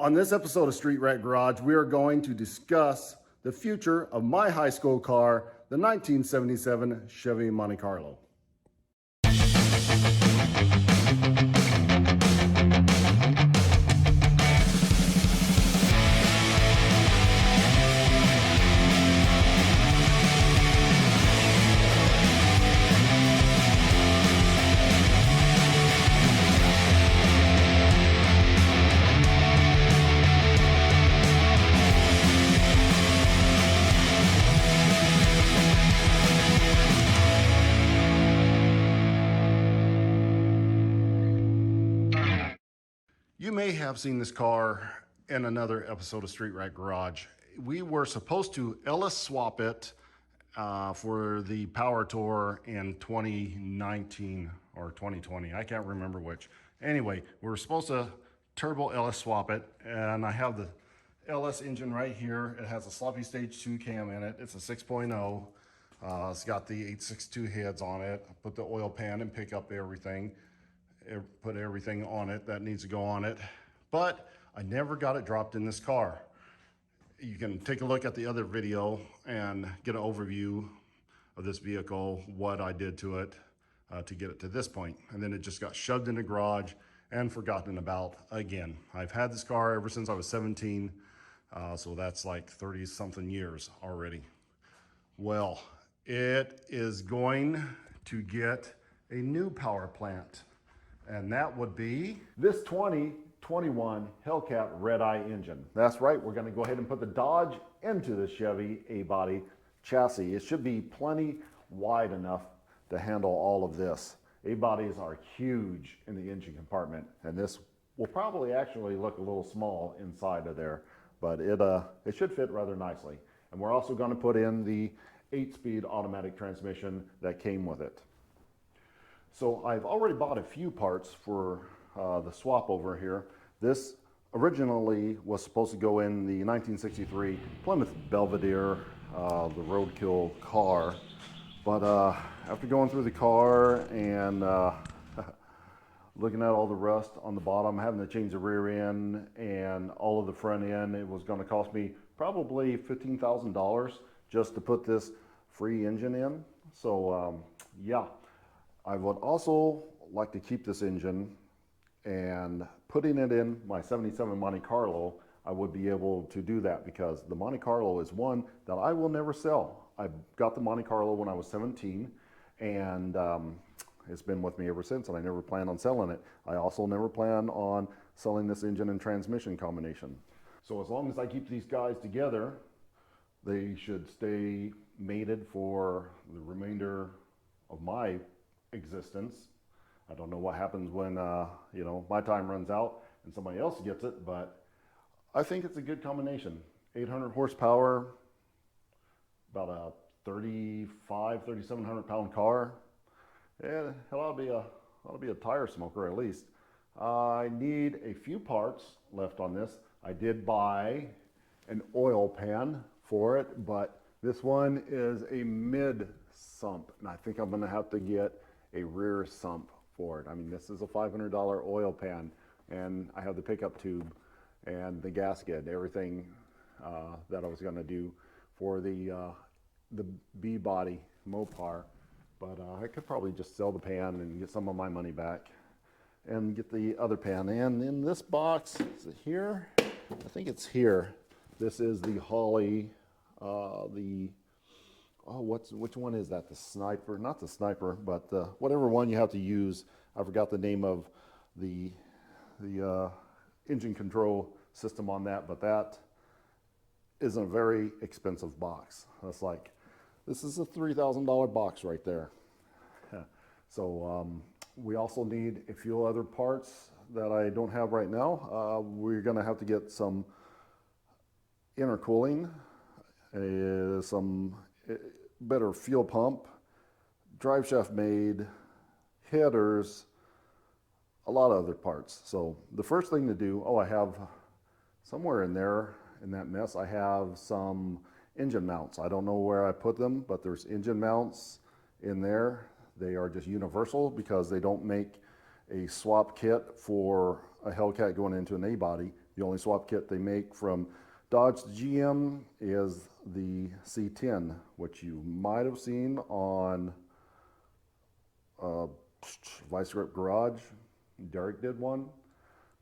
On this episode of Street Rat Garage, we are going to discuss the future of my high school car, the 1977 Chevy Montecarlo. You may have seen this car in another episode of Street Rat Garage. We were supposed to Ellis swap it for the Power Tour in 2019 or 2020. I can't remember which. Anyway, we were supposed to turbo Ellis swap it, and I have the Ellis engine right here. It has a sloppy stage 2 cam in it. It's a 6.0. It's got the 862 heads on it. I put the oil pan and pick up everything. Put everything on it that needs to go on it, but I never got it dropped in this car. You can take a look at the other video and get an overview of this vehicle, what I did to it to get it to this point. And then it just got shoved in the garage and forgotten about again. I've had this car ever since I was 17, so that's like 30 something years already. Well, it is going to get a new power plant, and that would be this 2021 Hellcat redeye engine. That's right, we're going to go ahead and put the Dodge into the Chevy A-body chassis. It should be plenty wide enough to handle all of this. A-bodies are huge in the engine compartment, and this will probably actually look a little small inside of there, but it should fit rather nicely. And we're also going to put in the 8-speed automatic transmission that came with it. So I've already bought a few parts for the swap over here. This originally was supposed to go in the 1963 Plymouth Belvedere, the roadkill car. But after going through the car and looking at all the rust on the bottom, having to change the rear end and all of the front end, it was going to cost me probably $15,000 just to put this free engine in. So yeah. I would also like to keep this engine, and putting it in my 77 Montecarlo, I would be able to do that because the Montecarlo is one that I will never sell. I got the Montecarlo when I was 17, and it's been with me ever since, and I never plan on selling it. I also never plan on selling this engine and transmission combination. So as long as I keep these guys together, they should stay mated for the remainder of my existence. I don't know what happens when my time runs out and somebody else gets it, but I think it's a good combination. 800 horsepower, about a 3,700 pound car. Yeah, it ought to be a tire smoker at least. I need a few parts left on this. I did buy an oil pan for it, but this one is a mid sump, and I think I'm going to have to get a rear sump for it. I mean, this is a $500 oil pan, and I have the pickup tube and the gasket, everything that I was going to do for the B-body Mopar. But I could probably just sell the pan and get some of my money back and get the other pan. And in this box, is it here? I think it's here. This is the Holley, which one is that? The Sniper, not the Sniper, but whatever one you have to use. I forgot the name of the engine control system on that, but that is a very expensive box. This is a $3,000 box right there. So we also need a few other parts that I don't have right now. We're gonna have to get some intercooling, some better fuel pump, drive shaft made, headers, a lot of other parts. So the first thing to do, I have somewhere in there in that mess, I have some engine mounts. I don't know where I put them, but there's engine mounts in there. They are just universal because they don't make a swap kit for a Hellcat going into an A-body. The only swap kit they make from Dodge to GM is the C10, which you might have seen on Vice Grip Garage. Derek did one,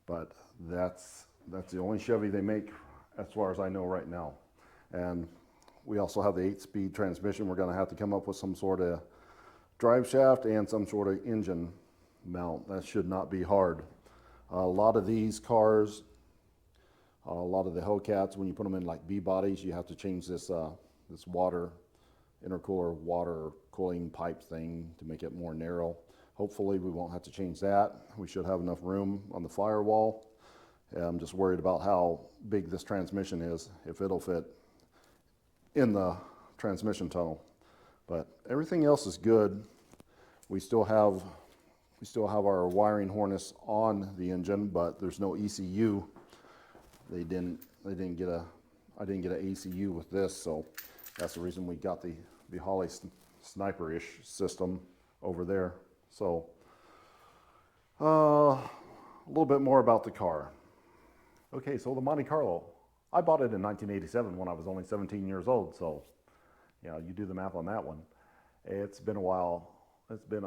but that's the only Chevy they make as far as I know right now. And we also have the 8-speed transmission. We're going to have to come up with some sort of drive shaft and some sort of engine mount. That should not be hard. A lot of these cars, a lot of the Hellcats, when you put them in like B bodies, you have to change this this intercooler water cooling pipe thing to make it more narrow. Hopefully we won't have to change that. We should have enough room on the firewall. I'm just worried about how big this transmission is, if it'll fit in the transmission tunnel. But everything else is good. We still have our wiring harness on the engine, but there's no ECU. I didn't get an ECU with this, so that's the reason we got the Holley Sniper-ish system over there. So a little bit more about the car. Okay, so the Montecarlo, I bought it in 1987 when I was only 17 years old. So, yeah, you do the math on that one. It's been a while. It's been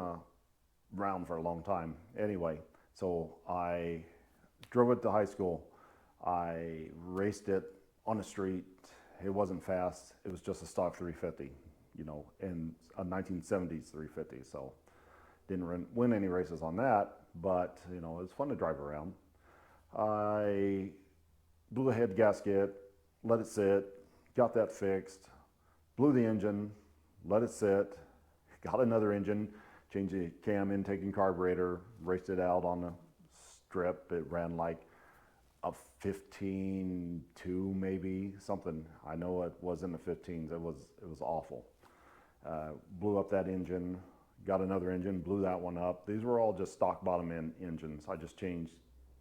around for a long time. Anyway, so I drove it to high school. I raced it on the street. It wasn't fast. It was just a stock 350, you know, and a 1970s 350. So didn't win any races on that, but you know, it was fun to drive around. I blew a head gasket, let it sit, got that fixed, blew the engine, let it sit, got another engine, changed the cam intake and carburetor, raced it out on the strip. It ran like a 15.2 maybe, something. I know it was in the 15s. It was awful. Blew up that engine, got another engine, blew that one up. These were all just stock bottom end engines. I just changed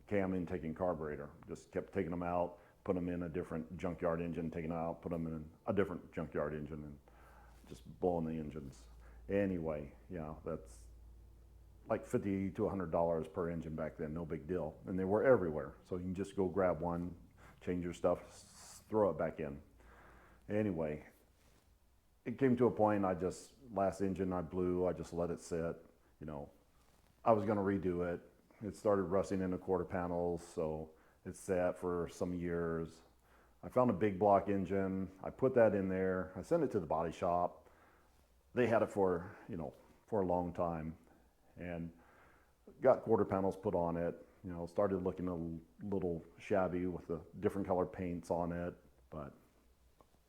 cam intake and carburetor. Just kept taking them out, put them in a different junkyard engine, taking them out, put them in a different junkyard engine, and just blowing the engines. Anyway, yeah, that's like $50 to $100 per engine back then, no big deal. And they were everywhere. So you can just go grab one, change your stuff, throw it back in. Anyway, it came to a point, last engine I blew, I just let it sit. You know, I was gonna redo it. It started rusting in the quarter panels, so it sat for some years. I found a big block engine. I put that in there. I sent it to the body shop. They had it for, you know, for a long time, and got quarter panels put on it. You know, started looking a little shabby with the different color paints on it, but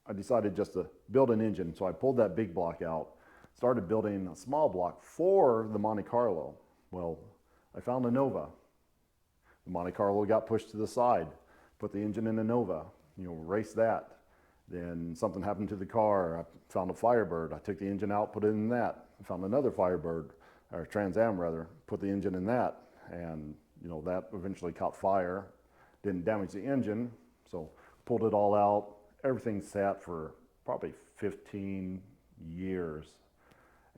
I decided just to build an engine. So I pulled that big block out, started building a small block for the Montecarlo. Well, I found a Nova. The Montecarlo got pushed to the side, put the engine in a Nova, you know, raced that. Then something happened to the car. I found a Firebird. I took the engine out, put it in that. I found another Firebird, or Trans Am rather, put the engine in that. And, you know, that eventually caught fire. Didn't damage the engine, so pulled it all out. Everything sat for probably 15 years,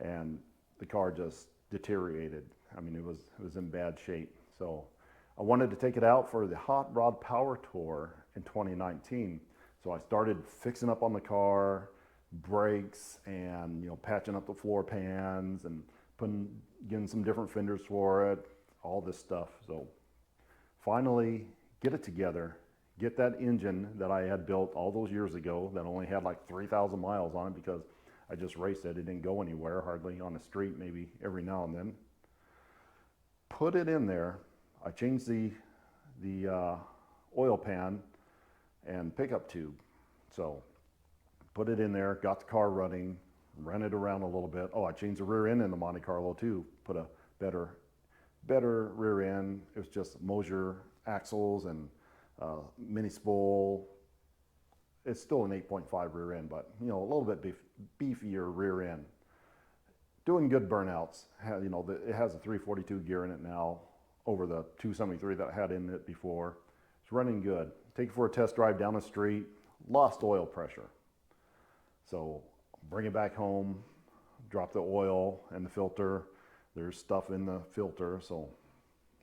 and the car just deteriorated. I mean, it was in bad shape. So I wanted to take it out for the Hot Rod Power Tour in 2019. So I started fixing up on the car, brakes, and, you know, patching up the floor pans and getting some different fenders for it, all this stuff. So finally get it together, get that engine that I had built all those years ago that only had like 3,000 miles on it because I just raced it. It didn't go anywhere, hardly on the street, maybe every now and then. Put it in there. I changed the oil pan and pickup tube. So put it in there, got the car running, ran it around a little bit. Oh, I changed the rear end in the Montecarlo too. Put a better rear end. It was just Mosier axles and mini spool. It's still an 8.5 rear end, but, you know, a little bit beefier rear end. Doing good burnouts. You know, it has a 342 gear in it now over the 273 that I had in it before. It's running good. Take it for a test drive down the street, lost oil pressure. So bring it back home, drop the oil and the filter. There's stuff in the filter, so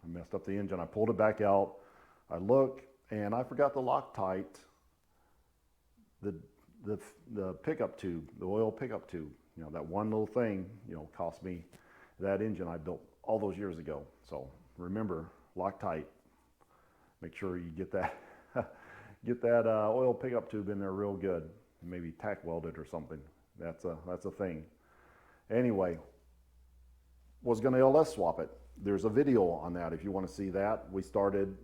I messed up the engine. I pulled it back out. I look, and I forgot the Loctite, the, the pickup tube, the oil pickup tube. You know, that one little thing, you know, cost me that engine I built all those years ago. So remember, Loctite. Make sure you get that get that oil pickup tube in there real good. Maybe tack weld it or something. That's a thing. Anyway, was going to LS swap it. There's a video on that if you want to see that. We started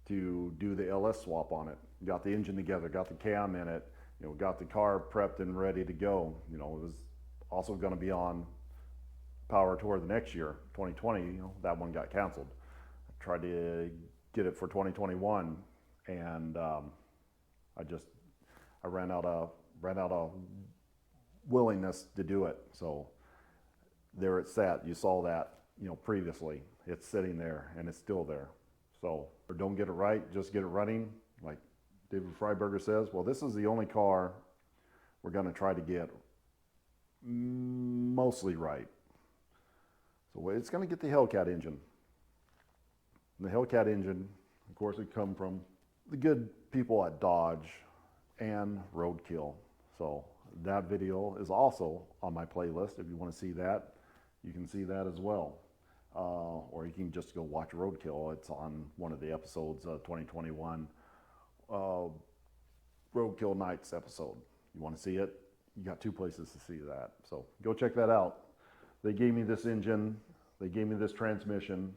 to do the LS swap on it. Got the engine together, got the cam in it, you know, got the car prepped and ready to go. You know, it was also going to be on Power Tour the next year, 2020. You know, that one got canceled. I tried to get it for 2021, and I ran out of willingness to do it. So there it sat. You saw that, you know, previously. It's sitting there, and it's still there. So don't get it right, just get it running. Like David Freiberger says, well, this is the only car we're going to try to get mostly right. So it's going to get the Hellcat engine. And the Hellcat engine, of course, would come from the good people at Dodge and Roadkill. So that video is also on my playlist. If you want to see that, you can see that as well. Or you can just go watch Roadkill. It's on one of the episodes, 2021 Roadkill Nights episode. You want to see it? You got two places to see that. So go check that out. They gave me this engine, they gave me this transmission,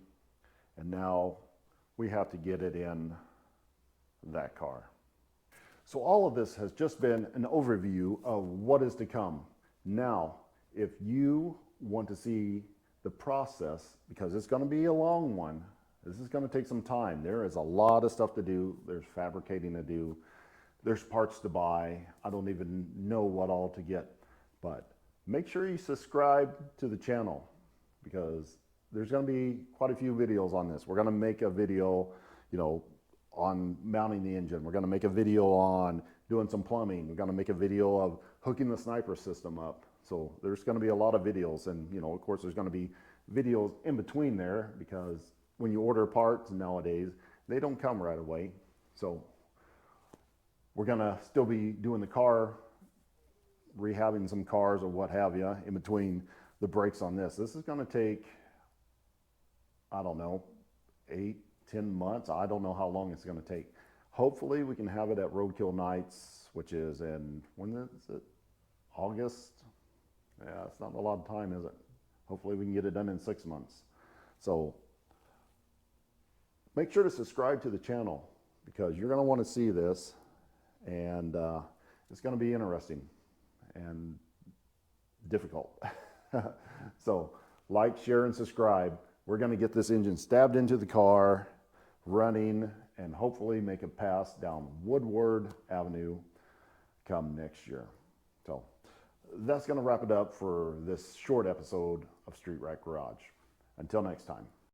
and now we have to get it in that car. So all of this has just been an overview of what is to come. Now, if you want to see the process, because it's going to be a long one, this is going to take some time. There is a lot of stuff to do. There's fabricating to do. There's parts to buy. I don't even know what all to get, but make sure you subscribe to the channel, because there's going to be quite a few videos on this. We're going to make a video, you know, on mounting the engine. We're going to make a video on doing some plumbing. We're going to make a video of hooking the sniper system up. So there's going to be a lot of videos, and you know, of course, there's going to be videos in between there, because when you order parts nowadays, they don't come right away. So we're going to still be doing the car, rehabbing some cars or what have you in between the breaks on this. This is going to take, I don't know, 8-10 months. I don't know how long it's going to take. Hopefully we can have it at Roadkill Nights, which is in, when is it? August? Yeah, it's not a lot of time, is it? Hopefully we can get it done in 6 months. So make sure to subscribe to the channel, because you're going to want to see this, and it's going to be interesting and difficult. So like, share, and subscribe. We're going to get this engine stabbed into the car, running, and hopefully make a pass down Woodward Avenue come next year. So that's going to wrap it up for this short episode of Street Right Garage. Until next time.